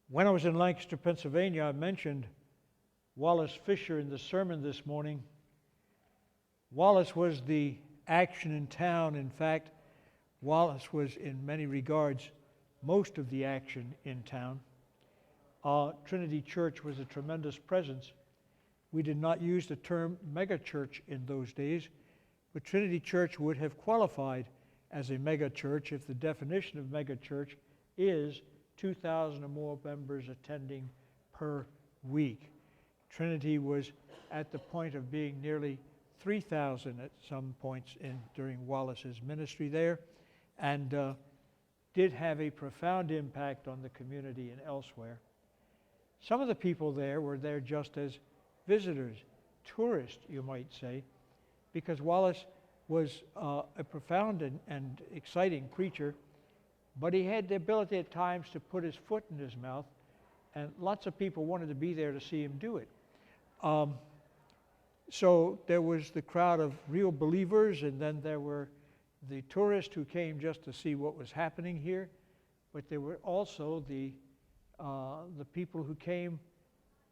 When I was in Lancaster, Pennsylvania, I mentioned Wallace Fisher in the sermon this morning. Wallace was the action in town. In fact, Wallace was, in many regards, most of the action in town. Trinity Church was a tremendous presence. We did not use the term megachurch in those days, but Trinity Church would have qualified as a megachurch if the definition of megachurch is 2,000 or more members attending per week. Trinity was at the point of being nearly 3,000 at some points during Wallace's ministry there, and did have a profound impact on the community and elsewhere. Some of the people there were there just as visitors, tourists, you might say, because Wallace was a profound and exciting preacher, but he had the ability at times to put his foot in his mouth, and lots of people wanted to be there to see him do it. So there was the crowd of real believers, and then there were the tourists who came just to see what was happening here, but there were also the people who came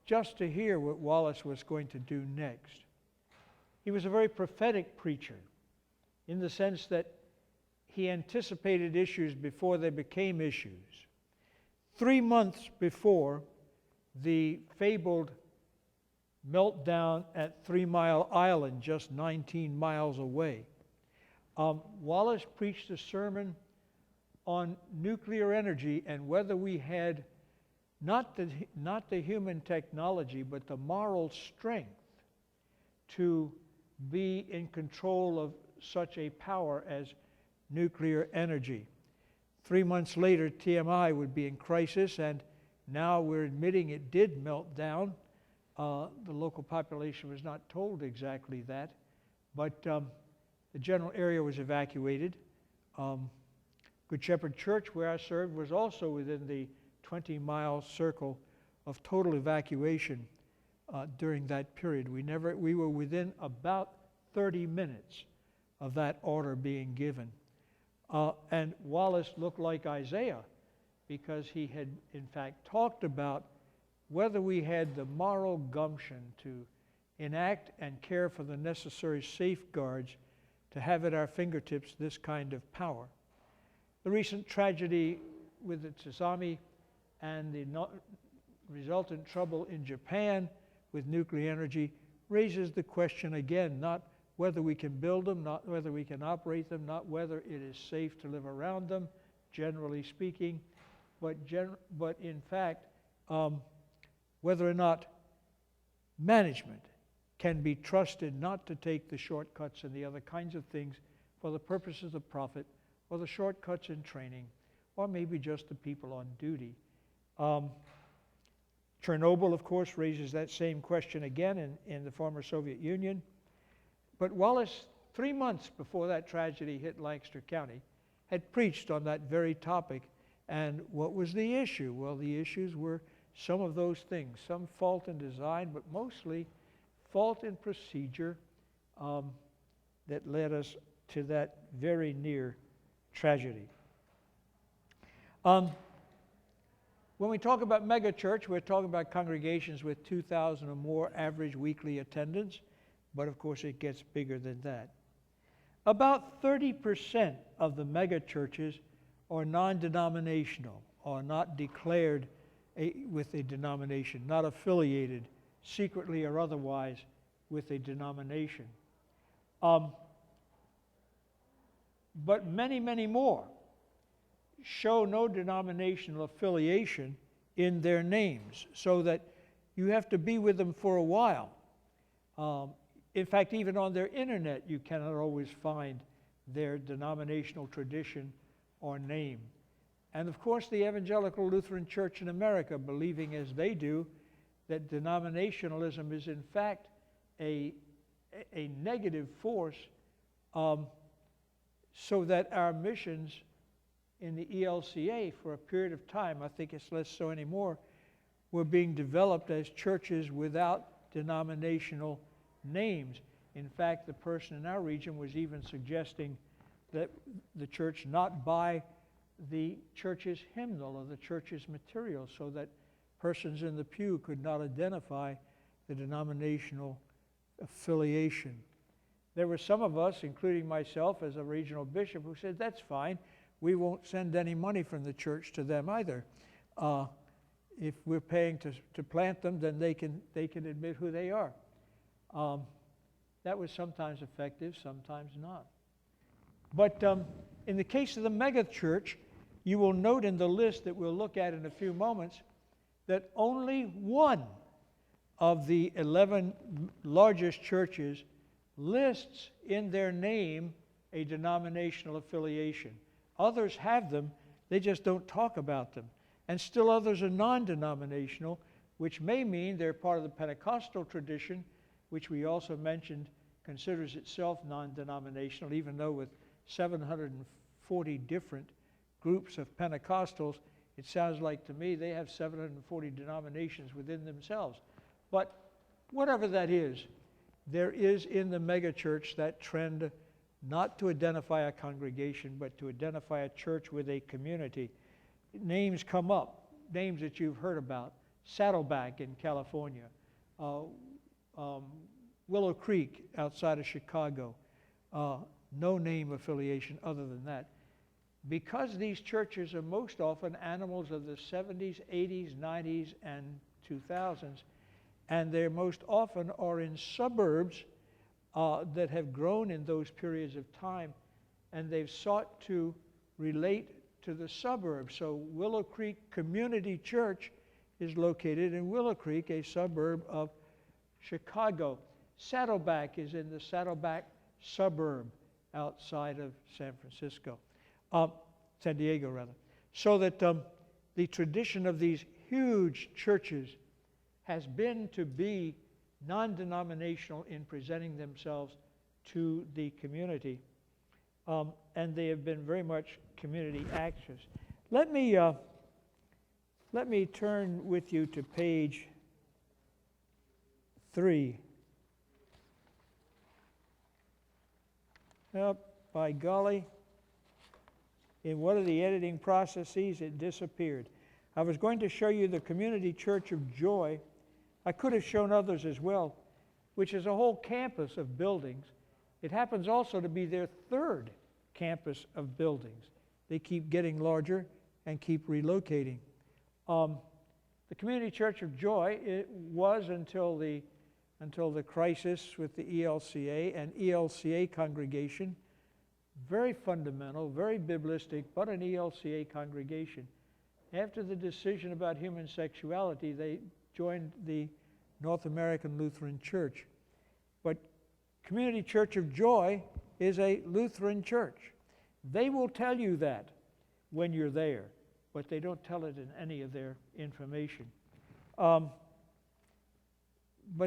just to hear what Wallace was going to do next. He was a very prophetic preacher in the sense that he anticipated issues before they became issues. 3 months before the fabled meltdown at 3 Mile Island, just 19 miles away, Wallace preached a sermon on nuclear energy and whether we had not the human technology, but the moral strength to be in control of such a power as nuclear energy. 3 months later, TMI would be in crisis, and now we're admitting it did melt down. The local population was not told exactly that, but the general area was evacuated. Good Shepherd Church, where I served, was also within the 20-mile circle of total evacuation during that period. We were within about 30 minutes of that order being given. And Wallace looked like Isaiah because he had, in fact, talked about whether we had the moral gumption to enact and care for the necessary safeguards to have at our fingertips this kind of power. The recent tragedy with the tsunami and the resultant trouble in Japan with nuclear energy raises the question again, not whether we can build them, not whether we can operate them, not whether it is safe to live around them, generally speaking, but in fact, whether or not management can be trusted not to take the shortcuts and the other kinds of things for the purposes of profit, or the shortcuts in training, or maybe just the people on duty. Chernobyl, of course, raises that same question again in the former Soviet Union. But Wallace, 3 months before that tragedy hit Lancaster County, had preached on that very topic. And what was the issue? Well, the issues were some of those things, some fault in design, but mostly fault in procedure that led us to that very near tragedy. When we talk about megachurch, we're talking about congregations with 2,000 or more average weekly attendance, but of course it gets bigger than that. About 30% of the megachurches are non-denominational, or not declared with a denomination, not affiliated secretly or otherwise with a denomination. But many, many more show no denominational affiliation in their names, so that you have to be with them for a while. In fact, even on their internet, you cannot always find their denominational tradition or name. And of course, the Evangelical Lutheran Church in America, believing as they do, that denominationalism is in fact a negative force, so that our missions in the ELCA for a period of time, I think it's less so anymore, were being developed as churches without denominational names. In fact, the person in our region was even suggesting that the church not buy the church's hymnal or the church's material so that persons in the pew could not identify the denominational affiliation. There were some of us, including myself as a regional bishop, who said, that's fine. We won't send any money from the church to them either. If we're paying to plant them, then they can admit who they are. That was sometimes effective, sometimes not. But in the case of the megachurch, you will note in the list that we'll look at in a few moments that only one of the 11 largest churches lists in their name a denominational affiliation. Others have them, they just don't talk about them. And still others are non-denominational, which may mean they're part of the Pentecostal tradition, which we also mentioned considers itself non-denominational, even though with 740 different groups of Pentecostals, it sounds like to me they have 740 denominations within themselves. But whatever that is, there is in the megachurch that trend not to identify a congregation, but to identify a church with a community. Names come up, names that you've heard about. Saddleback in California, Willow Creek outside of Chicago, no name affiliation other than that. Because these churches are most often animals of the 70s, 80s, 90s, and 2000s, and they most often are in suburbs that have grown in those periods of time, and they've sought to relate to the suburbs. So Willow Creek Community Church is located in Willow Creek, a suburb of Chicago. Saddleback is in the Saddleback suburb outside of San Diego rather. So that the tradition of these huge churches has been to be non-denominational in presenting themselves to the community. And they have been very much community actors. Let me turn with you to page 3. Oh, by golly, in one of the editing processes, it disappeared. I was going to show you the Community Church of Joy. I could have shown others as well, which is a whole campus of buildings. It happens also to be their third campus of buildings. They keep getting larger and keep relocating. The Community Church of Joy, it was until the crisis with the ELCA and ELCA congregation, very fundamental, very biblistic, but an ELCA congregation. After the decision about human sexuality, they joined the North American Lutheran Church. But Community Church of Joy is a Lutheran church. They will tell you that when you're there, but they don't tell it in any of their information. But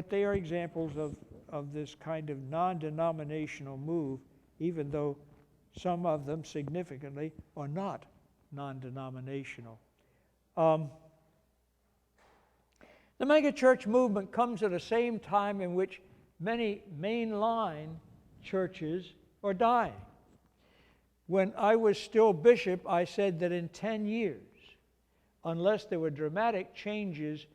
they are examples of this kind of non-denominational move, even though some of them significantly are not non-denominational. The megachurch movement comes at the same time in which many mainline churches are dying. When I was still bishop, I said that in 10 years, unless there were dramatic changes,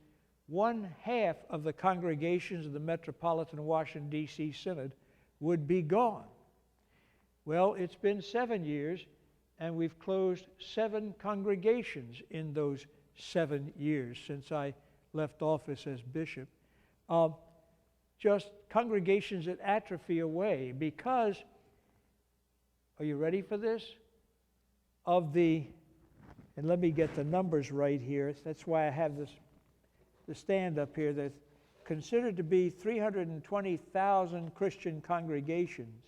1/2 of the congregations of the Metropolitan Washington, D.C. Synod would be gone. Well, it's been 7 years, and we've closed 7 congregations in those 7 years since I left office as bishop. Just congregations that atrophy away because, are you ready for this? And let me get the numbers right here. That's why I have the stand up here. That's considered to be 320,000 Christian congregations.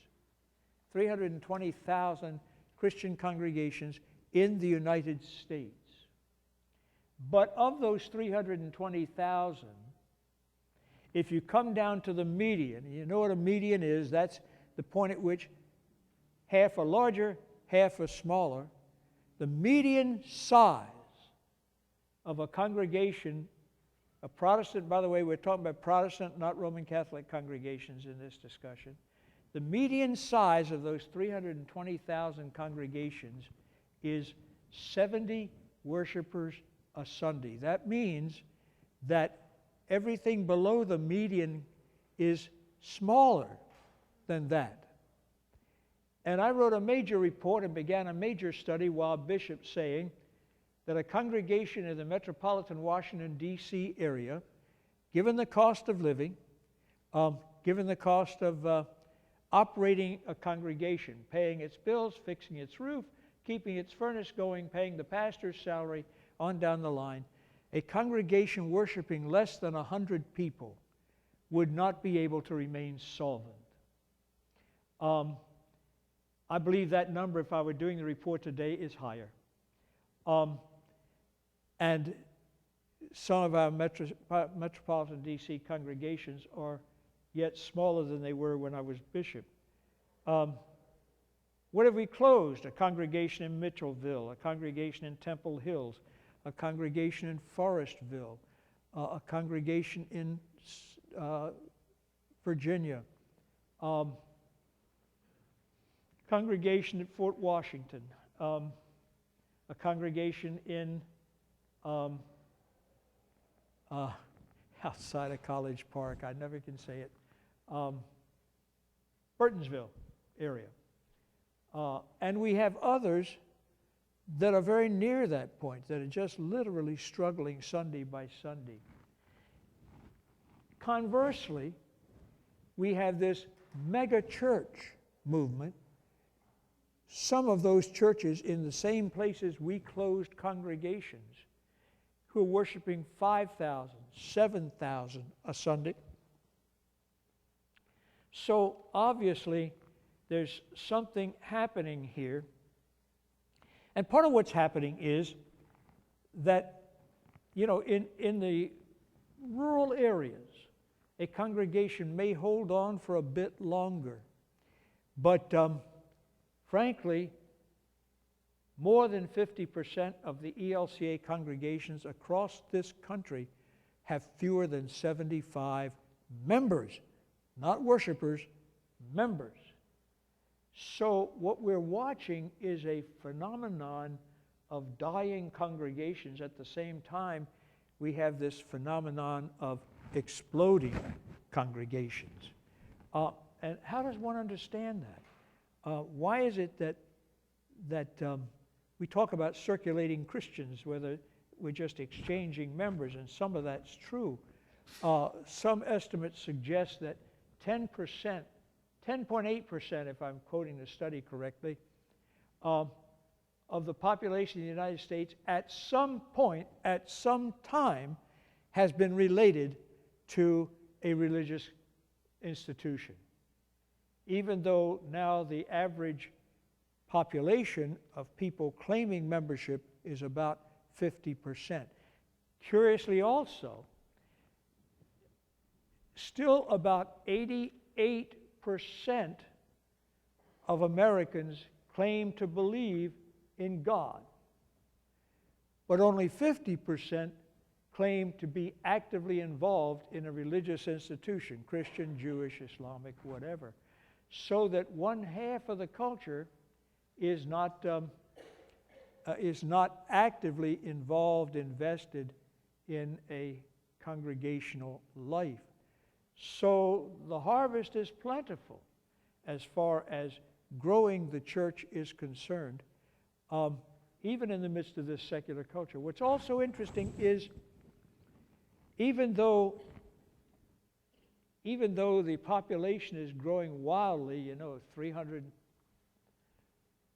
320,000 Christian congregations in the United States. But of those 320,000, if you come down to the median, you know what a median is, that's the point at which half are larger, half are smaller. The median size of a congregation, a Protestant, by the way, we're talking about Protestant, not Roman Catholic congregations in this discussion. The median size of those 320,000 congregations is 70 worshipers a Sunday. That means that everything below the median is smaller than that. And I wrote a major report and began a major study while bishop, saying that a congregation in the metropolitan Washington, D.C. area, given the cost of living, given the cost of operating a congregation, paying its bills, fixing its roof, keeping its furnace going, paying the pastor's salary, on down the line, a congregation worshiping less than 100 people would not be able to remain solvent. I believe that number, if I were doing the report today, is higher. And some of our metropolitan D.C. congregations are yet smaller than they were when I was bishop. What have we closed? A congregation in Mitchellville, a congregation in Temple Hills, a congregation in Forestville, a congregation in Virginia, congregation at Fort Washington, a congregation in outside of College Park, I never can say it, Burtonsville area. And we have others that are very near that point, that are just literally struggling Sunday by Sunday. Conversely, we have this megachurch movement. Some of those churches in the same places we closed congregations, who are worshiping 5,000, 7,000 a Sunday. So obviously, there's something happening here. And part of what's happening is that, in the rural areas, a congregation may hold on for a bit longer. But frankly, more than 50% of the ELCA congregations across this country have fewer than 75 members, not worshipers, members. So what we're watching is a phenomenon of dying congregations. At the same time, we have this phenomenon of exploding congregations. And how does one understand that? Why is it that we talk about circulating Christians, whether we're just exchanging members, and some of that's true. Some estimates suggest that 10%, 10.8%, if I'm quoting the study correctly, of the population of the United States at some point, at some time, has been related to a religious institution. Even though now the average population of people claiming membership is about 50%. Curiously also, still about 88% of Americans claim to believe in God, but only 50% claim to be actively involved in a religious institution, Christian, Jewish, Islamic, whatever, so that one half of the culture is not actively involved, invested in a congregational life. So the harvest is plentiful as far as growing the church is concerned, even in the midst of this secular culture. What's also interesting is even though the population is growing wildly, 300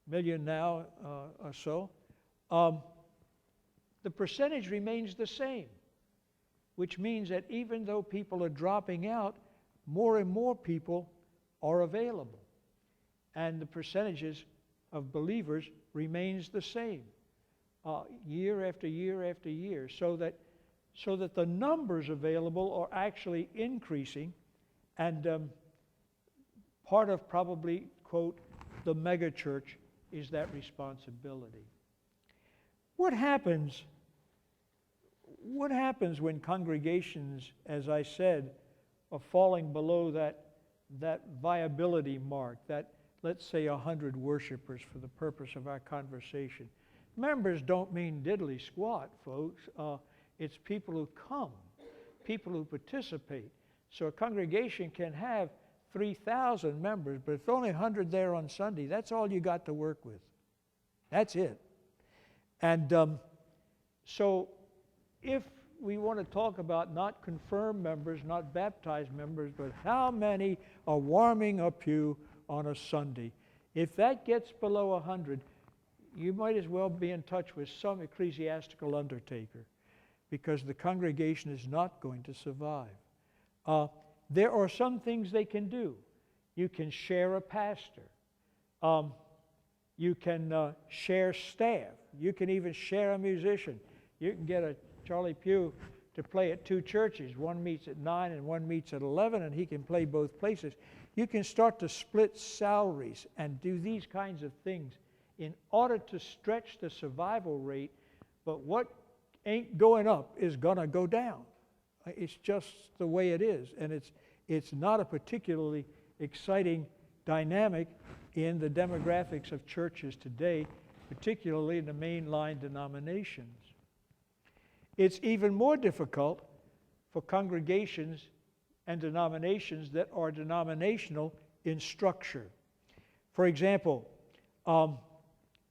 million now or so, the percentage remains the same, which means that even though people are dropping out, more and more people are available. And the percentages of believers remains the same year after year after year, so that the numbers available are actually increasing, and part of probably, quote, the megachurch is that responsibility. What happens when congregations, as I said, are falling below that viability mark, that, let's say, 100 worshipers for the purpose of our conversation? Members don't mean diddly squat, folks. It's people who come, people who participate. So a congregation can have 3,000 members, but if only 100 there on Sunday, that's all you got to work with. That's it. And so if we want to talk about not confirmed members, not baptized members, but how many are warming a pew on a Sunday, if that gets below 100, you might as well be in touch with some ecclesiastical undertaker, because the congregation is not going to survive. There are some things they can do. You can share a pastor. You can share staff. You can even share a musician. You can get a Charlie Pugh to play at 2 churches. One meets at 9 and one meets at 11, and he can play both places. You can start to split salaries and do these kinds of things in order to stretch the survival rate, but what ain't going up is going to go down. It's just the way it is, and it's not a particularly exciting dynamic in the demographics of churches today, particularly in the mainline denominations. It's even more difficult for congregations and denominations that are denominational in structure. For example,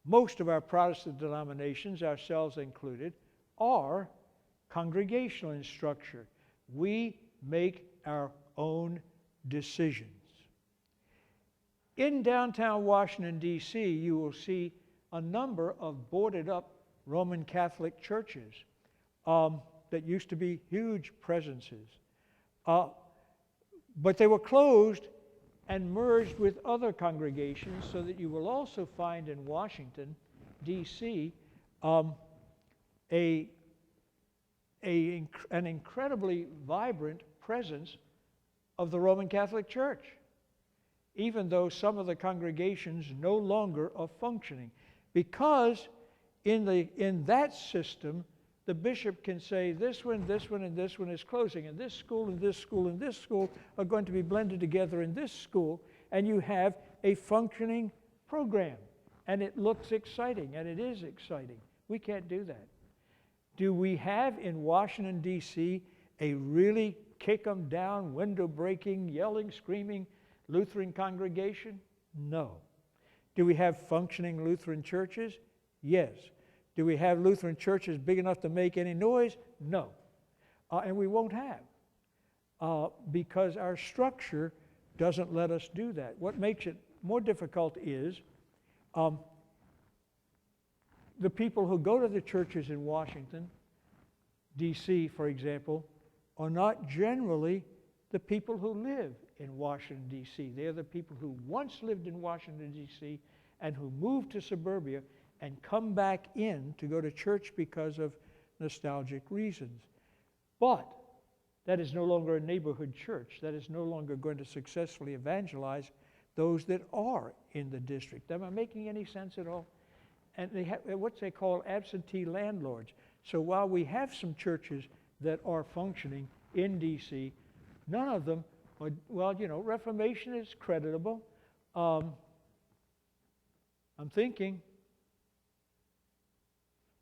most of our Protestant denominations, ourselves included, are congregational in structure. We make our own decisions. In downtown Washington, D.C., you will see a number of boarded up Roman Catholic churches that used to be huge presences. But they were closed and merged with other congregations, so that you will also find in Washington, D.C., an incredibly vibrant presence of the Roman Catholic Church, even though some of the congregations no longer are functioning. Because in that system, the bishop can say this one, and this one is closing, and this school, and this school, and this school are going to be blended together in this school, and you have a functioning program. And it looks exciting, and it is exciting. We can't do that. Do we have in Washington, D.C., a really kick-em-down, window-breaking, yelling, screaming Lutheran congregation? No. Do we have functioning Lutheran churches? Yes. Do we have Lutheran churches big enough to make any noise? No. And we won't have, because our structure doesn't let us do that. What makes it more difficult is the people who go to the churches in Washington, D.C., for example, are not generally the people who live in Washington, D.C. They're the people who once lived in Washington, D.C., and who moved to suburbia and come back in to go to church because of nostalgic reasons. But that is no longer a neighborhood church. That is no longer going to successfully evangelize those that are in the district. Am I making any sense at all? And they have what they call absentee landlords. So while we have some churches that are functioning in D.C., none of them are, well, Reformation is creditable. I'm thinking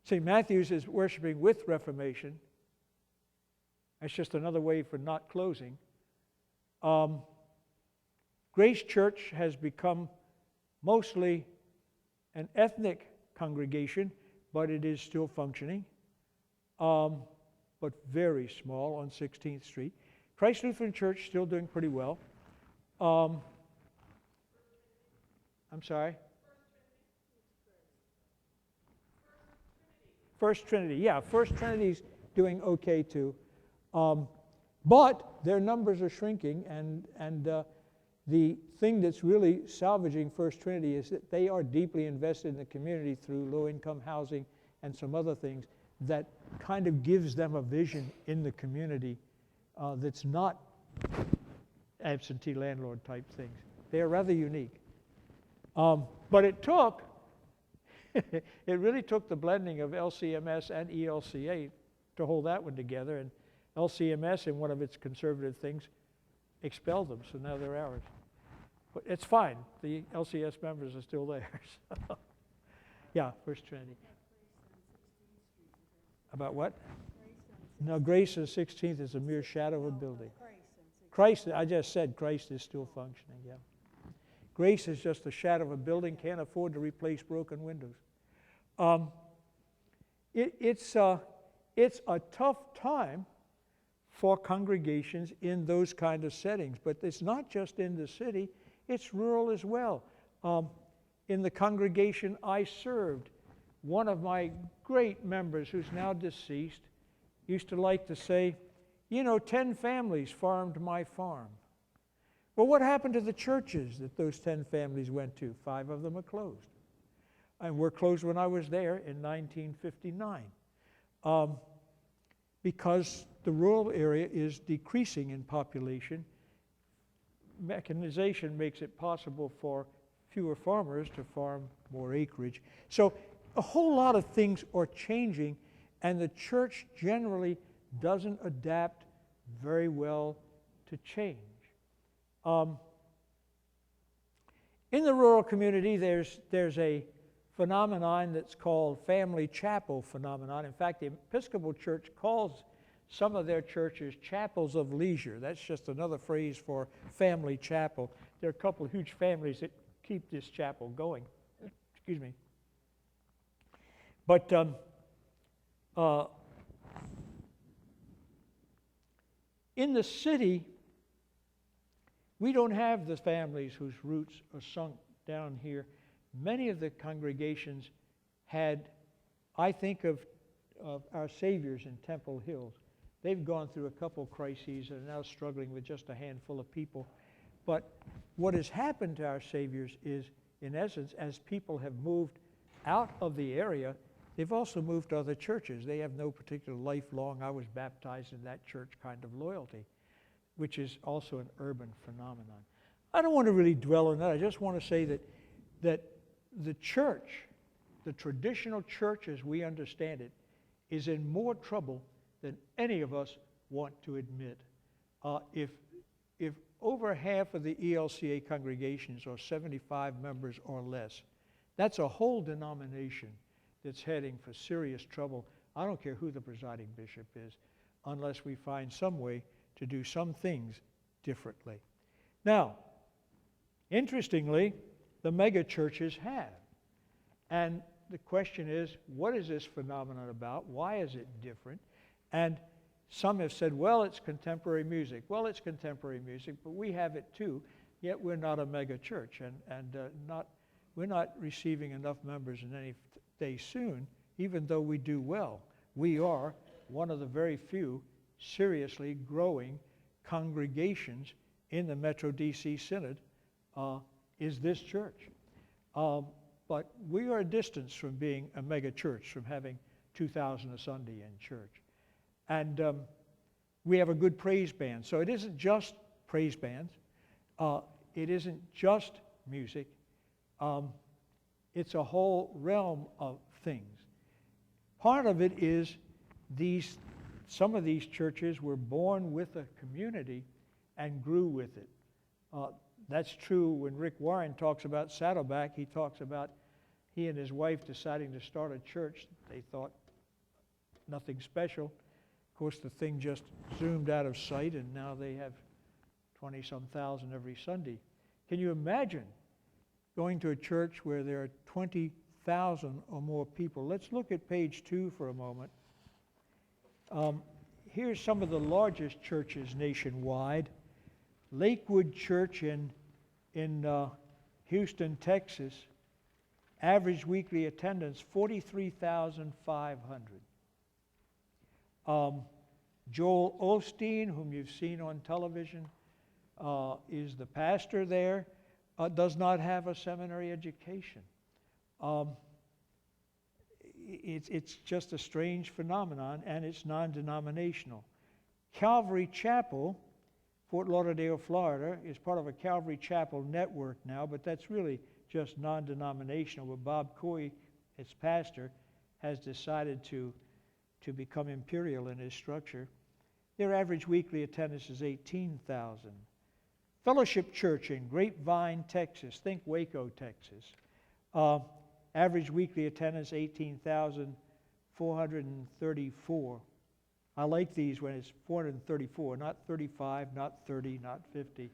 St. Matthew's is worshiping with Reformation. That's just another way for not closing. Grace Church has become mostly an ethnic congregation, but it is still functioning, but very small on 16th Street. Christ Lutheran Church still doing pretty well. I'm sorry? First Trinity, yeah, First Trinity's doing okay too. But their numbers are shrinking, and the thing that's really salvaging First Trinity is that they are deeply invested in the community through low-income housing and some other things that kind of gives them a vision in the community that's not absentee landlord type things. They are rather unique. But it really took the blending of LCMS and ELCA to hold that one together, and LCMS, in one of its conservative things, expelled them, so now they're ours. But it's fine. The LCS members are still there. So. Yeah, First Trinity. About what? No, grace and 16th is a mere shadow of a building. Christ, I just said Christ is still functioning, yeah. Grace is just a shadow of a building, can't afford to replace broken windows. It's a tough time for congregations in those kind of settings, but it's not just in the city, it's rural as well. In the congregation I served, one of my great members, who's now deceased, used to like to say, 10 families farmed my farm. Well, what happened to the churches that those 10 families went to? 5 of them are closed. And were closed when I was there in 1959. Because the rural area is decreasing in population. Mechanization makes it possible for fewer farmers to farm more acreage. So a whole lot of things are changing, and the church generally doesn't adapt very well to change. In the rural community, there's a phenomenon that's called family chapel phenomenon. In fact, the Episcopal Church calls some of their churches chapels of leisure. That's just another phrase for family chapel. There are a couple of huge families that keep this chapel going. Excuse me. But in the city, we don't have the families whose roots are sunk down here. Many of the congregations had, I think of our Saviors in Temple Hills. They've gone through a couple crises and are now struggling with just a handful of people. But what has happened to our Saviors is, in essence, as people have moved out of the area, they've also moved to other churches. They have no particular lifelong, I was baptized in that church kind of loyalty, which is also an urban phenomenon. I don't want to really dwell on that. I just want to say that the church, the traditional church as we understand it, is in more trouble than any of us want to admit. If over half of the ELCA congregations are 75 members or less, that's a whole denomination that's heading for serious trouble. I don't care who the presiding bishop is, unless we find some way to do some things differently. Now, interestingly, the megachurches have. And the question is, what is this phenomenon about? Why is it different? And some have said, well, it's contemporary music. Well, it's contemporary music, but we have it too, yet we're not a megachurch, and we're not receiving enough members in any day soon, even though we do well. We are one of the very few seriously growing congregations in the Metro DC Synod, is this church. But we are a distance from being a mega church, from having 2,000 a Sunday in church. And we have a good praise band. So it isn't just praise bands. It isn't just music. It's a whole realm of things. Part of it is some of these churches were born with a community and grew with it. That's true when Rick Warren talks about Saddleback. He talks about he and his wife deciding to start a church. They thought nothing special. Of course, the thing just zoomed out of sight, and now they have 20-some thousand every Sunday. Can you imagine going to a church where there are 20,000 or more people? Let's look at page 2 for a moment. Here's some of the largest churches nationwide. Lakewood Church in Houston, Texas, average weekly attendance 43,500. Joel Osteen, whom you've seen on television, is the pastor there, does not have a seminary education. It's just a strange phenomenon, and it's non-denominational. Calvary Chapel, Fort Lauderdale, Florida, is part of a Calvary Chapel network now, but that's really just non-denominational. But Bob Coy, its pastor, has decided to become imperial in his structure. Their average weekly attendance is 18,000. Fellowship Church in Grapevine, Texas, think Waco, Texas. Average weekly attendance 18,000. 434. I like these when it's 434, not 35, not 30, not 50.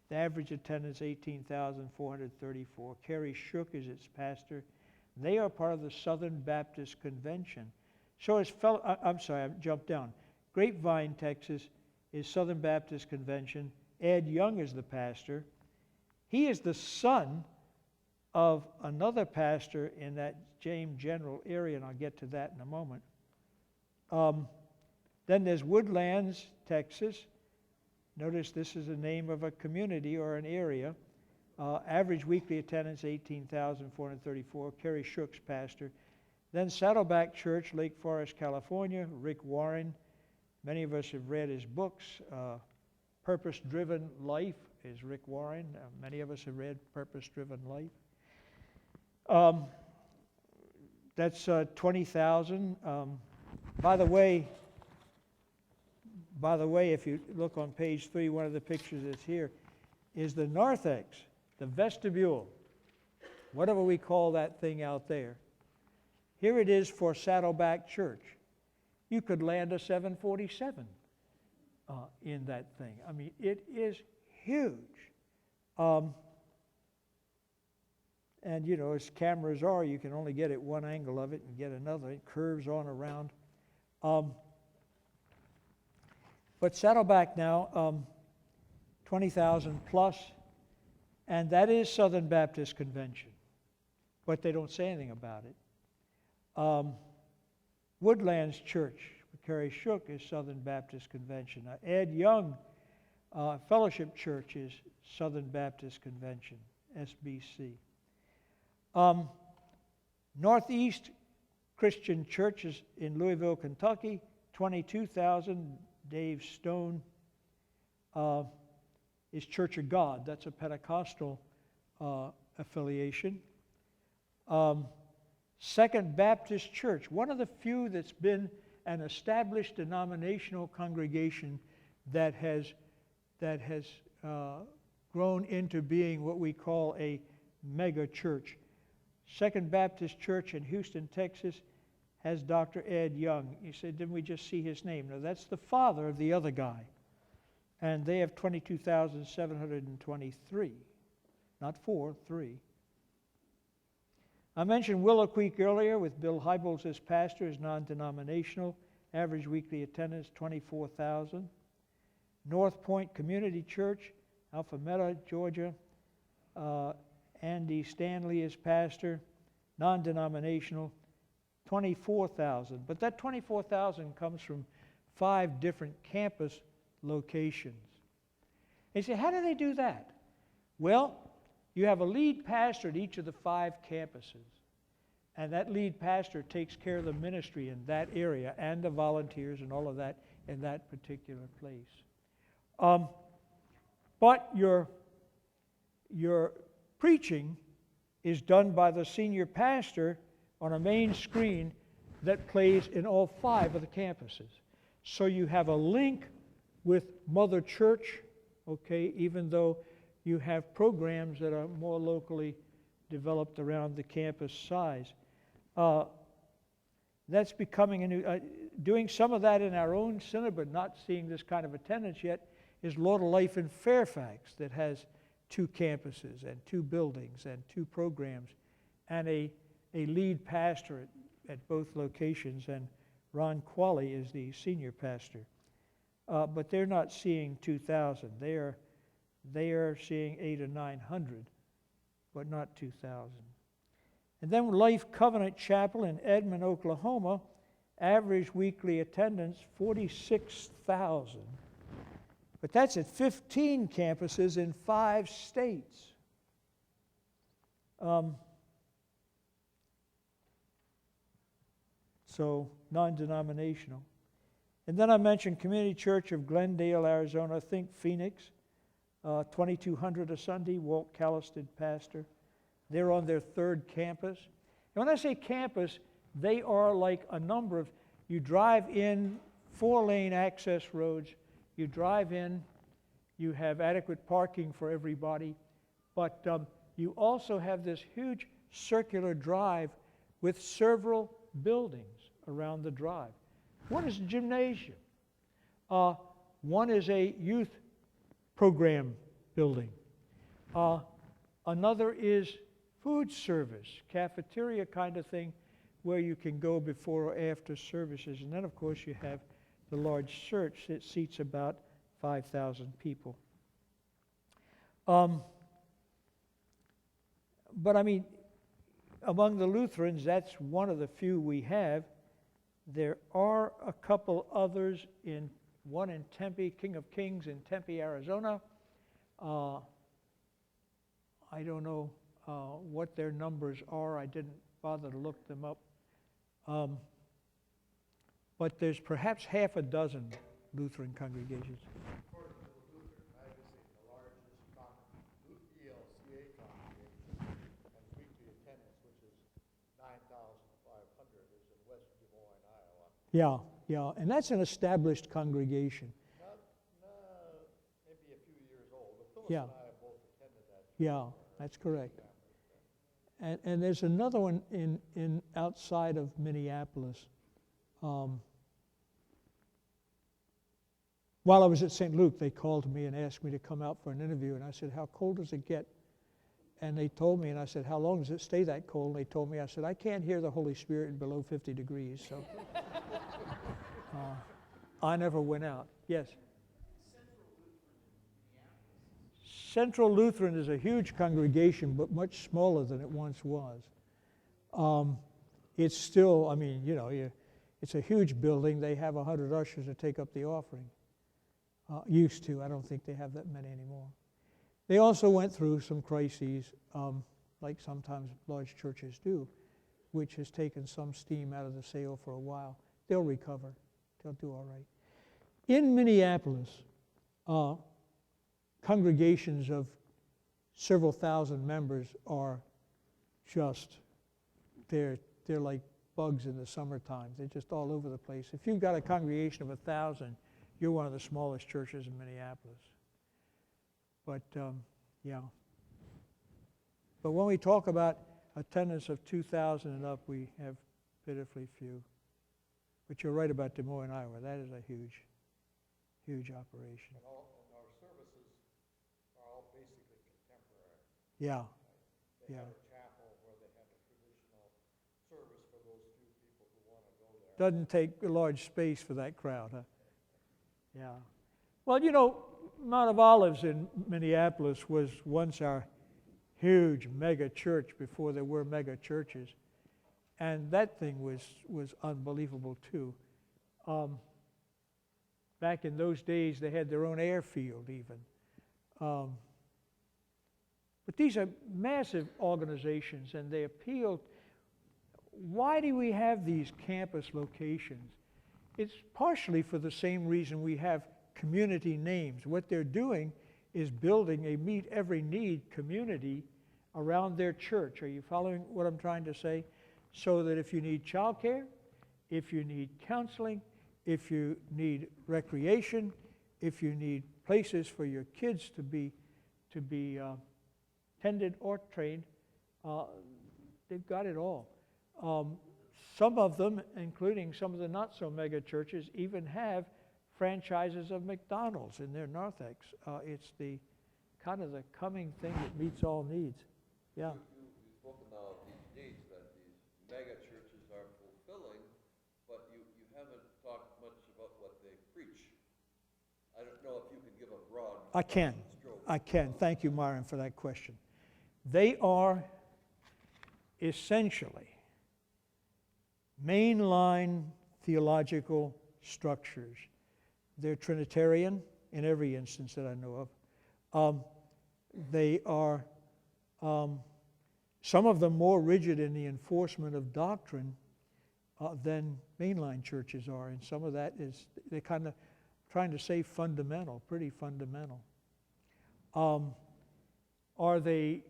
The average attendance, 18,434. Kerry Shook is its pastor. They are part of the Southern Baptist Convention. So as I'm sorry, I jumped down. Grapevine, Texas, is Southern Baptist Convention. Ed Young is the pastor. He is the son of another pastor in that James General area, and I'll get to that in a moment. Then there's Woodlands, Texas. Notice this is the name of a community or an area. Average weekly attendance, 18,434. Kerry Shook's pastor. Then Saddleback Church, Lake Forest, California. Rick Warren. Many of us have read his books. Purpose-Driven Life is Rick Warren. Many of us have read Purpose-Driven Life. That's 20,000. By the way, if you look on page 3, one of the pictures that's here is the narthex, the vestibule, whatever we call that thing out there. Here it is for Saddleback Church. You could land a 747 in that thing. I mean, it is huge. And, you know, as cameras are, you can only get at one angle of it and get another. It curves on around. But Saddleback now, 20,000 plus, and that is Southern Baptist Convention. But they don't say anything about it. Woodlands Church, Kerry Shook, is Southern Baptist Convention. Ed Young Fellowship Church is Southern Baptist Convention, SBC. Northeast Christian Churches in Louisville, Kentucky, 22,000. Dave Stone is Church of God. That's a Pentecostal affiliation. Second Baptist Church, one of the few that's been an established denominational congregation that has grown into being what we call a megachurch. Second Baptist Church in Houston, Texas, has Dr. Ed Young. You said, didn't we just see his name? No, that's the father of the other guy. And they have 22,723. Not 4, 3. I mentioned Willow Creek earlier with Bill Hybels as pastor, is non-denominational. Average weekly attendance, 24,000. North Point Community Church, Alpharetta, Georgia. Andy Stanley is pastor, non-denominational, 24,000. But that 24,000 comes from 5 different campus locations. And you say, how do they do that? Well, you have a lead pastor at each of the 5 campuses. And that lead pastor takes care of the ministry in that area and the volunteers and all of that in that particular place. But your preaching is done by the senior pastor on a main screen that plays in all 5 of the campuses. So you have a link with Mother Church, okay, even though you have programs that are more locally developed around the campus size. That's becoming a new, doing some of that in our own synod, but not seeing this kind of attendance yet, is Lord of Life in Fairfax that has 2 campuses and 2 buildings and 2 programs and a lead pastor at both locations, and Ron Qualley is the senior pastor. But they're not seeing 2,000. They are seeing 800 or 900, but not 2,000. And then Life Covenant Chapel in Edmond, Oklahoma, average weekly attendance 46,000. But that's at 15 campuses in 5 states. So non-denominational. And then I mentioned Community Church of Glendale, Arizona. Think Phoenix, 2,200 a Sunday. Walt Callisted, pastor. They're on their 3rd campus. And when I say campus, they are like a number of, you drive in 4-lane access roads, you drive in, you have adequate parking for everybody, but you also have this huge circular drive with several buildings. around the drive. One is a gymnasium. One is a youth program building. Another is food service, cafeteria kind of thing, where you can go before or after services. And then, of course, you have the large church that seats about 5,000 people. But I mean, among the Lutherans, that's one of the few we have. There are a couple others, one in Tempe, King of Kings in Tempe, Arizona. I don't know what their numbers are. I didn't bother to look them up. But there's perhaps half a dozen Lutheran congregations. According to the Lutheran magazine, the largest ELCA congregation and weekly attendance, which is 9,500, is in West Des Moines, Iowa. Yeah, and that's an established congregation. Maybe a few years old, but Phyllis Yeah. and I have both attended that. Yeah, that's correct. And there's another one in outside of Minneapolis. While I was at St. Luke, they called me and asked me to come out for an interview, and I said, how cold does it get? And they told me, and I said, how long does it stay that cold? And they told me, I said, I can't hear the Holy Spirit below 50 degrees, so I never went out. Yes? Central Lutheran is a huge congregation, but much smaller than it once was. It's still, I mean, you know, it's a huge building. They have 100 ushers to take up the offering. Used to. I don't think they have that many anymore. They also went through some crises, like sometimes large churches do, which has taken some steam out of the sail for a while. They'll recover. They'll do all right. In Minneapolis, congregations of several thousand members are just, they're like bugs in the summertime. They're just all over the place. If you've got a congregation of 1,000, you're one of the smallest churches in Minneapolis. But, yeah. But when we talk about attendance of 2,000 and up, we have pitifully few. But you're right about Des Moines, Iowa. That is a huge, huge operation. And our services are all basically contemporary. Yeah. They Yeah. have a chapel where they have a traditional service for those few people who want to go there. Doesn't take a large space for that crowd, huh? Yeah. Well, you know, Mount of Olives in Minneapolis was once our huge mega church before there were mega churches. And that thing was unbelievable too. Back in those days, they had their own airfield even. But these are massive organizations, and they appeal. Why do we have these campus locations? It's partially for the same reason we have community names. What they're doing is building a meet every need community around their church. Are you following what I'm trying to say? So that if you need childcare, if you need counseling, if you need recreation, if you need places for your kids to be tended or trained, they've got it all. Some of them, including some of the not-so-mega churches, even have franchises of McDonald's in their narthex. It's the kind of the coming thing that meets all needs. Yeah. You've spoken now of these needs that these mega churches are fulfilling, but you haven't talked much about what they preach. I don't know if you can give a broad stroke. I can. Thank you, Myron, for that question. They are essentially mainline theological structures. They're Trinitarian in every instance that I know of. They are, some of them more rigid in the enforcement of doctrine than mainline churches are, and some of that is, they're kind of trying to say fundamental, pretty fundamental. Are they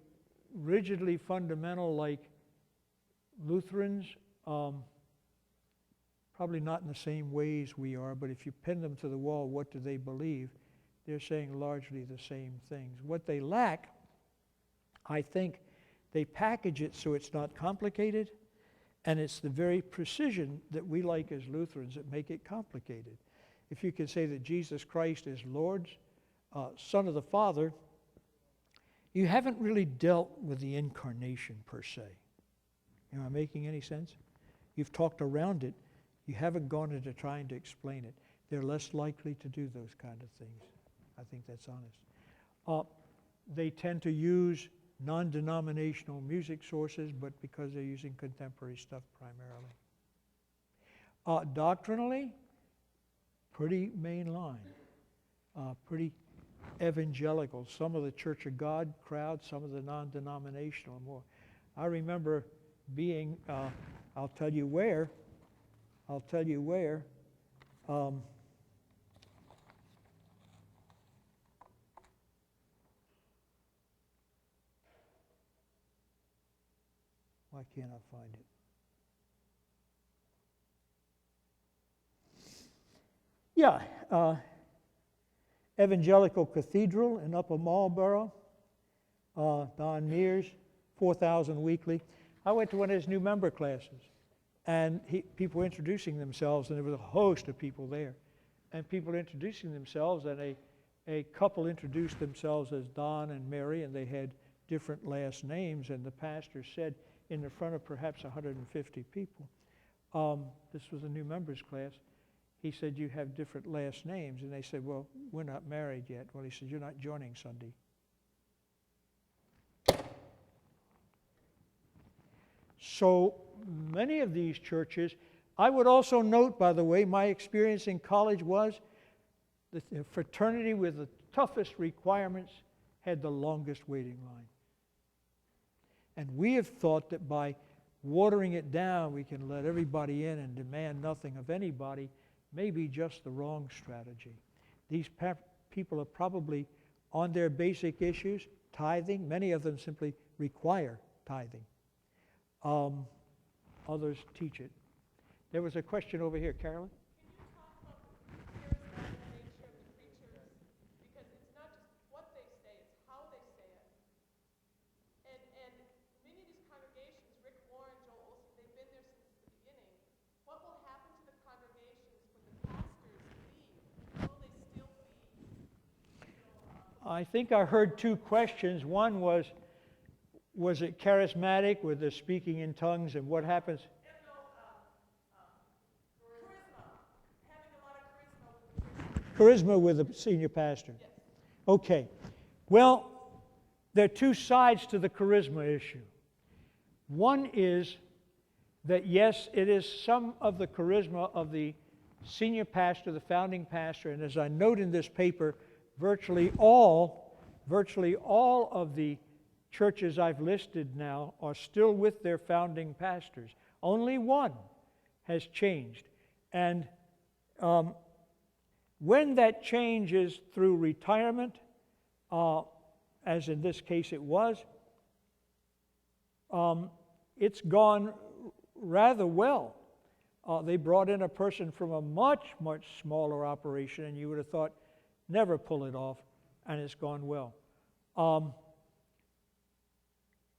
rigidly fundamental like Lutherans? Probably not in the same ways we are, but if you pin them to the wall, what do they believe? They're saying largely the same things. What they lack, I think, they package it so it's not complicated, And it's the very precision that we like as Lutherans that make it complicated. If you can say that Jesus Christ is Lord, Son of the Father, you haven't really dealt with the incarnation per se. Am I making any sense? You've talked around it. You haven't gone into trying to explain it. They're less likely to do those kind of things. I think that's honest. They tend to use non-denominational music sources, but because they're using contemporary stuff primarily. Doctrinally, pretty mainline, pretty evangelical. Some of the Church of God crowd, some of the non-denominational more. I remember being, I'll tell you where. Why can't I find it? Yeah, Evangelical Cathedral in Upper Marlboro, Don Mears, 4,000 weekly. I went to one of his new member classes, and people were introducing themselves, and there was a host of people there. And people introducing themselves, and a couple introduced themselves as Don and Mary, and they had different last names, and the pastor said, in the front of perhaps 150 people, this was a new members class, he said, you have different last names. And they said, well, we're not married yet. Well, he said, you're not joining Sunday. So many of these churches, I would also note, by the way, my experience in college was that the fraternity with the toughest requirements had the longest waiting line. And we have thought that by watering it down, we can let everybody in and demand nothing of anybody, may be just the wrong strategy. These people are probably on their basic issues, tithing. Many of them simply require tithing. Others teach it. There was a question over here, Carolyn? I think I heard two questions. One was it charismatic with the speaking in tongues, and what happens? Charisma with the senior pastor. Yes. Okay. Well, there are two sides to the charisma issue. One is that, yes, it is some of the charisma of the senior pastor, the founding pastor, and as I note in this paper, virtually all of the churches I've listed now are still with their founding pastors. Only one has changed. And when that change is through retirement, as in this case it was, it's gone rather well. They brought in a person from a much, much smaller operation, and you would have thought, never pull it off, and it's gone well.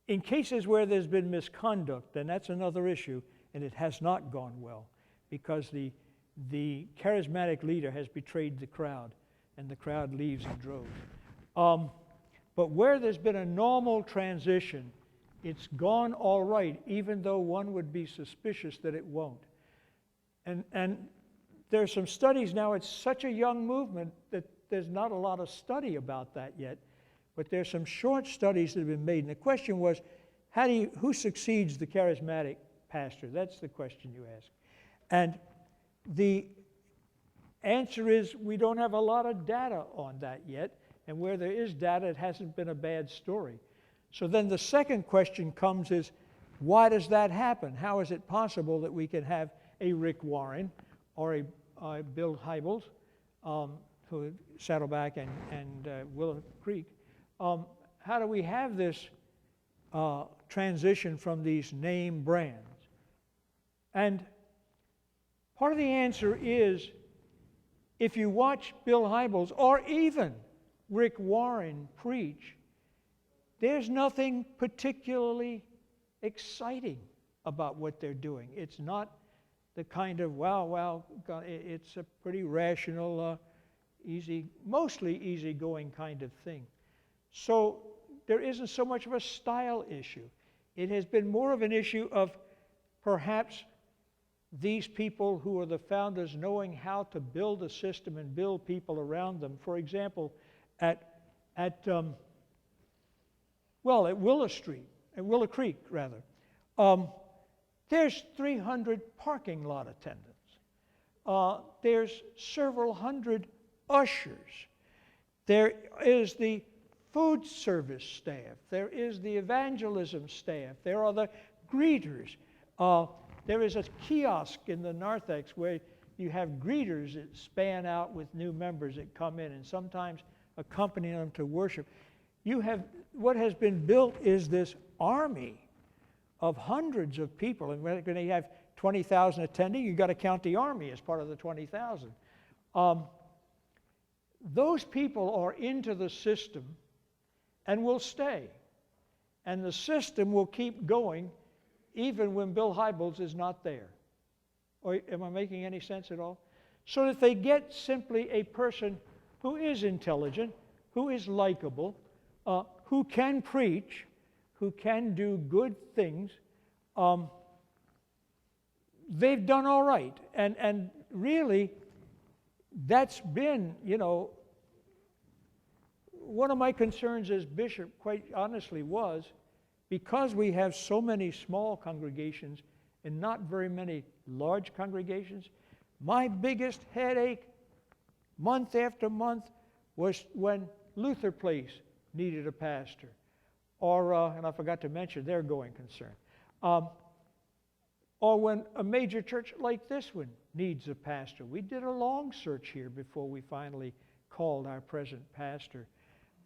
In cases where there's been misconduct, then that's another issue, and it has not gone well, because the charismatic leader has betrayed the crowd, and the crowd leaves in droves. But where there's been a normal transition, it's gone all right, even though one would be suspicious that it won't. And there are some studies now. It's such a young movement that there's not a lot of study about that yet, but there's some short studies that have been made. And the question was, who succeeds the charismatic pastor? That's the question you ask. And the answer is we don't have a lot of data on that yet, and where there is data, it hasn't been a bad story. So then the second question comes is, why does that happen? How is it possible that we can have a Rick Warren or a Bill Hybels, who Saddleback and Willow Creek? How do we have this transition from these name brands? And part of the answer is, if you watch Bill Hybels or even Rick Warren preach, there's nothing particularly exciting about what they're doing. It's not the kind of, well, it's a pretty rational, mostly easygoing kind of thing. So there isn't so much of a style issue. It has been more of an issue of perhaps these people who are the founders knowing how to build a system and build people around them. For example, at Willow Creek, there's 300 parking lot attendants. There's several hundred ushers. There is the food service staff. There is the evangelism staff. There are the greeters. There is a kiosk in the narthex where you have greeters that span out with new members that come in and sometimes accompany them to worship. What has been built is this army of hundreds of people. And when you have 20,000 attending, you've got to count the army as part of the 20,000. Those people are into the system and will stay. And the system will keep going even when Bill Hybels is not there. Or am I making any sense at all? So that they get simply a person who is intelligent, who is likable, who can preach, who can do good things. They've done all right. And really, that's been, one of my concerns as bishop, quite honestly, was because we have so many small congregations and not very many large congregations, my biggest headache month after month was when Luther Place needed a pastor, or, and I forgot to mention their going concern, or when a major church like this one needs a pastor. We did a long search here before we finally called our present pastor.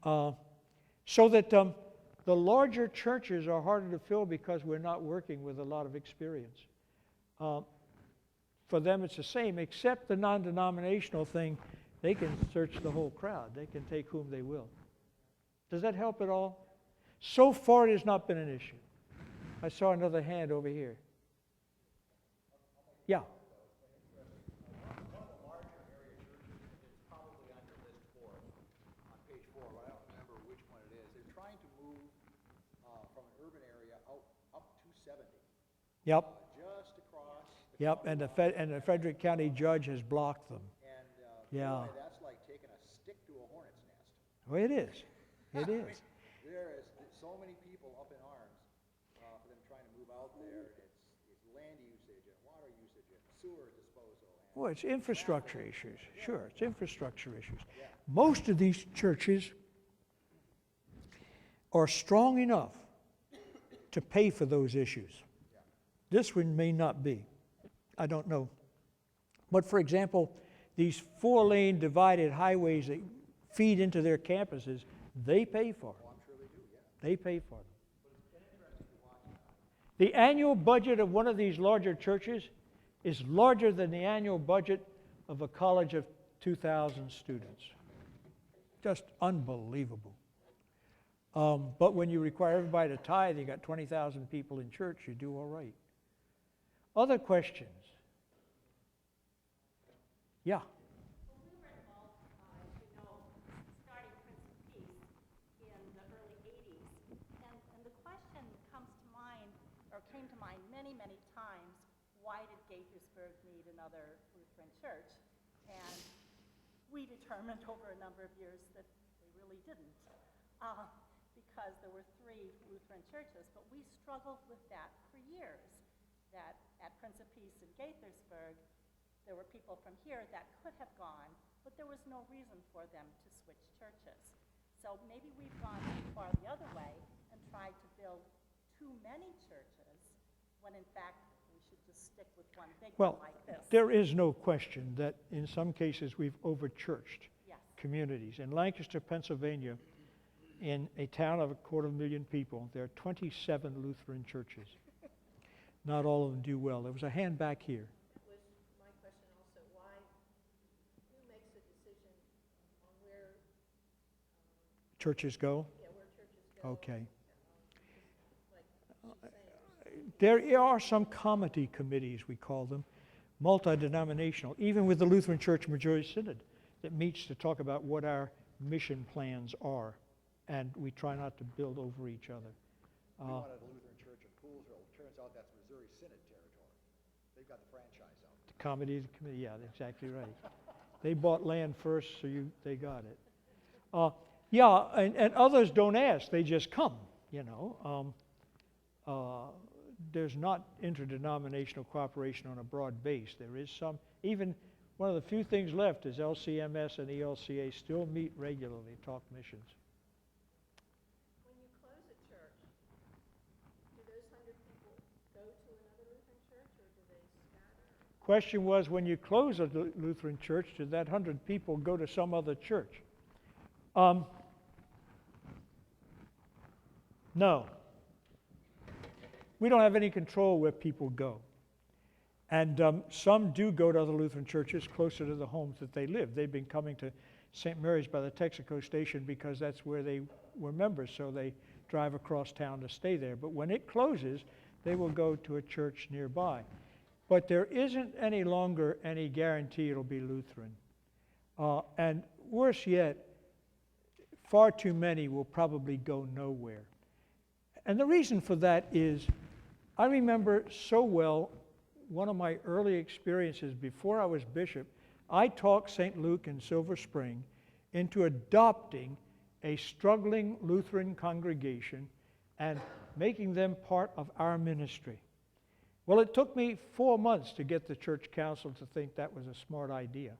So that the larger churches are harder to fill because we're not working with a lot of experience. For them it's the same, except the non-denominational thing, they can search the whole crowd. They can take whom they will. Does that help at all? So far it has not been an issue. I saw another hand over here. Yeah. Yep. Just across. Yep, and the Frederick County judge has blocked them. And yeah. Boy, that's like taking a stick to a hornet's nest. Well, it is. It is. There is so many people up in arms for them trying to move out there. It's land usage and water usage and sewer disposal. Well, it's infrastructure issues. Sure, it's infrastructure issues. Yeah. Most of these churches are strong enough to pay for those issues. This one may not be. I don't know. But for example, these 4-lane divided highways that feed into their campuses, they pay for them. Oh, I'm sure they do, yeah. They pay for them. The annual budget of one of these larger churches is larger than the annual budget of a college of 2,000 students. Just unbelievable. But when you require everybody to tithe, you got 20,000 people in church, you do all right. Other questions? Yeah. Well, we were involved, as you know, starting Prince of Peace in the early 80s. And the question comes to mind, or came to mind many, many times, why did Gaithersburg need another Lutheran church? And we determined over a number of years that they really didn't, because there were 3 Lutheran churches. But we struggled with that for years. That at Prince of Peace in Gaithersburg, there were people from here that could have gone, but there was no reason for them to switch churches. So maybe we've gone too far the other way and tried to build too many churches, when in fact we should just stick with one big one like this. There is no question that in some cases we've over-churched communities. In Lancaster, Pennsylvania, in a town of 250,000 people, there are 27 Lutheran churches. Not all of them do well. There was a hand back here. That was my question also. Who makes the decision on where churches go? Yeah, where churches go. Okay. Like she's saying. There are some comity committees, we call them, multi-denominational, even with the Lutheran Church Majority Synod, that meets to talk about what our mission plans are, and we try not to build over each other. We wanted a Lutheran church in Poolsville. Turns out that's Missouri Synod territory. They've got the franchise out. The committee, yeah, exactly right. They bought land first, so they got it. Yeah, and others don't ask, they just come, you know. There's not interdenominational cooperation on a broad base. There is some, even one of the few things left is LCMS and ELCA still meet regularly, talk missions. When you close a church, do those 100 people go to another Lutheran church, or do they scatter? Question was, when you close a Lutheran church, did that 100 people go to some other church? No. We don't have any control where people go. And some do go to other Lutheran churches closer to the homes that they live. They've been coming to St. Mary's by the Texaco station because that's where they were members, so they drive across town to stay there. But when it closes, they will go to a church nearby. But there isn't any longer any guarantee it'll be Lutheran. And worse yet, far too many will probably go nowhere. And the reason for that is, I remember so well one of my early experiences before I was bishop. I talked St. Luke in Silver Spring into adopting a struggling Lutheran congregation and making them part of our ministry. Well, it took me 4 months to get the church council to think that was a smart idea.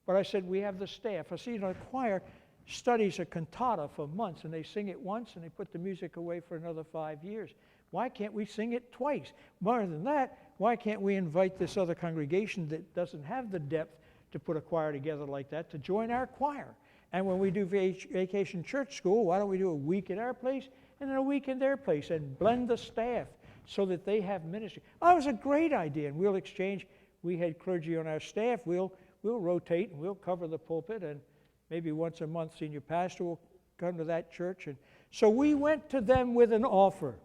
But I said, we have the staff. I see, you know, a choir studies a cantata for months, and they sing it once, and they put the music away for another 5 years. Why can't we sing it twice? More than that, why can't we invite this other congregation that doesn't have the depth to put a choir together like that to join our choir? And when we do vacation church school, why don't we do a week at our place and then a week in their place and blend the staff so that they have ministry? Oh, it was a great idea, and we'll exchange. We had clergy on our staff. We'll rotate, and we'll cover the pulpit, and maybe once a month senior pastor will come to that church. And so we went to them with an offer.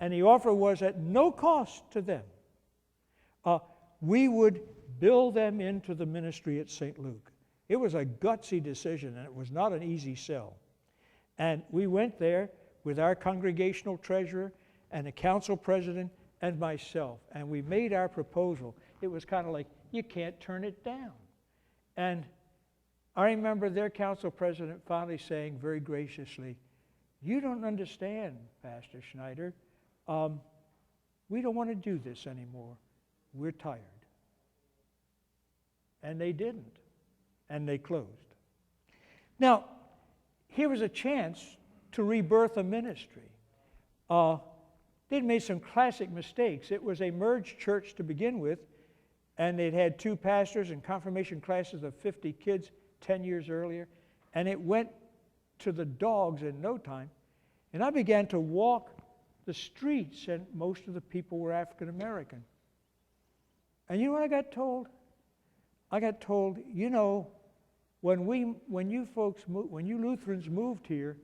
And the offer was at no cost to them. We would bill them into the ministry at St. Luke. It was a gutsy decision, and it was not an easy sell. And we went there with our congregational treasurer and a council president and myself, and we made our proposal. It was kind of like, you can't turn it down. And I remember their council president finally saying very graciously, you don't understand, Pastor Schneider. We don't want to do this anymore. We're tired. And they didn't. And they closed. Now, here was a chance to rebirth a ministry. They'd made some classic mistakes. It was a merged church to begin with, and they'd had 2 pastors and confirmation classes of 50 kids 10 years earlier, and it went to the dogs in no time. And I began to walk the streets, and most of the people were African American. And you know what I got told? I got told, you know, when you Lutherans moved here,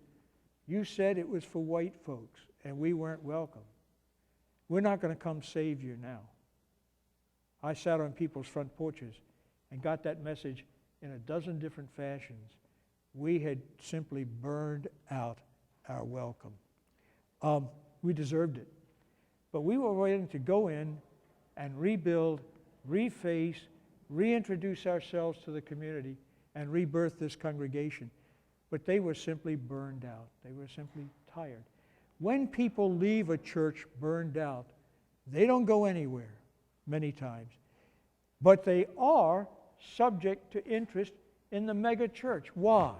you said it was for white folks, and we weren't welcome. We're not going to come save you now. I sat on people's front porches and got that message in a dozen different fashions. We had simply burned out our welcome. We deserved it. But we were willing to go in and rebuild, reface, reintroduce ourselves to the community, and rebirth this congregation. But they were simply burned out. They were simply tired. When people leave a church burned out, they don't go anywhere many times. But they are subject to interest in the megachurch. Why?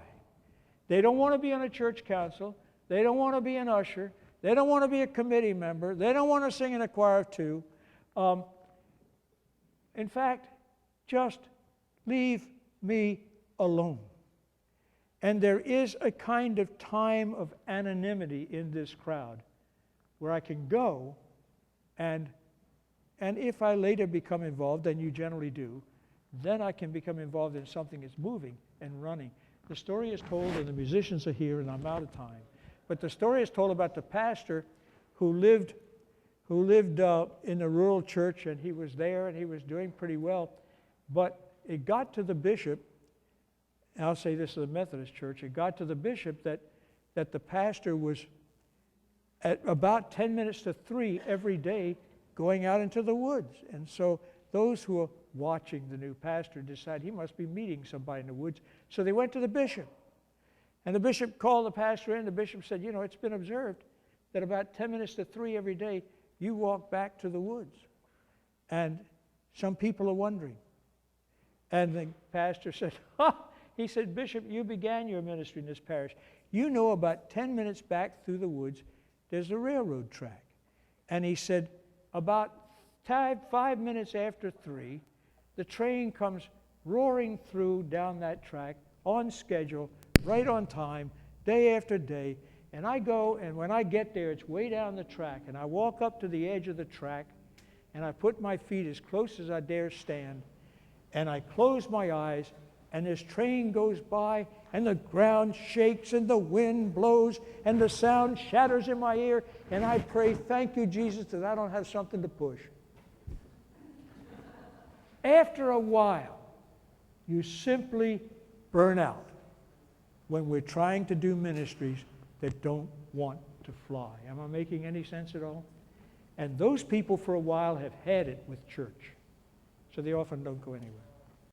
They don't want to be on a church council. They don't want to be an usher. They don't want to be a committee member. They don't want to sing in a choir of 2. In fact, just leave me alone. And there is a kind of time of anonymity in this crowd where I can go and if I later become involved, and you generally do, then I can become involved in something that's moving and running. The story is told, and the musicians are here, and I'm out of time. But the story is told about the pastor who lived who lived in a rural church, and he was there and he was doing pretty well. But it got to the bishop, and I'll say this is a Methodist church, it got to the bishop that the pastor was at about 10 minutes to 3 every day going out into the woods. And so those who were watching the new pastor decided he must be meeting somebody in the woods. So they went to the bishop. And the bishop called the pastor in. The bishop said, you know, it's been observed that about 10 minutes to 3 every day, you walk back to the woods. And some people are wondering. And the pastor said, he said, Bishop, you began your ministry in this parish. You know about 10 minutes back through the woods, there's a railroad track. And he said, about 5 minutes after 3, the train comes roaring through down that track on schedule, right on time, day after day. And I go, and when I get there, it's way down the track. And I walk up to the edge of the track, and I put my feet as close as I dare stand, and I close my eyes, and this train goes by, and the ground shakes, and the wind blows, and the sound shatters in my ear, and I pray, thank you, Jesus, that I don't have something to push. After a while, you simply burn out when we're trying to do ministries that don't want to fly. Am I making any sense at all? And those people for a while have had it with church, so they often don't go anywhere.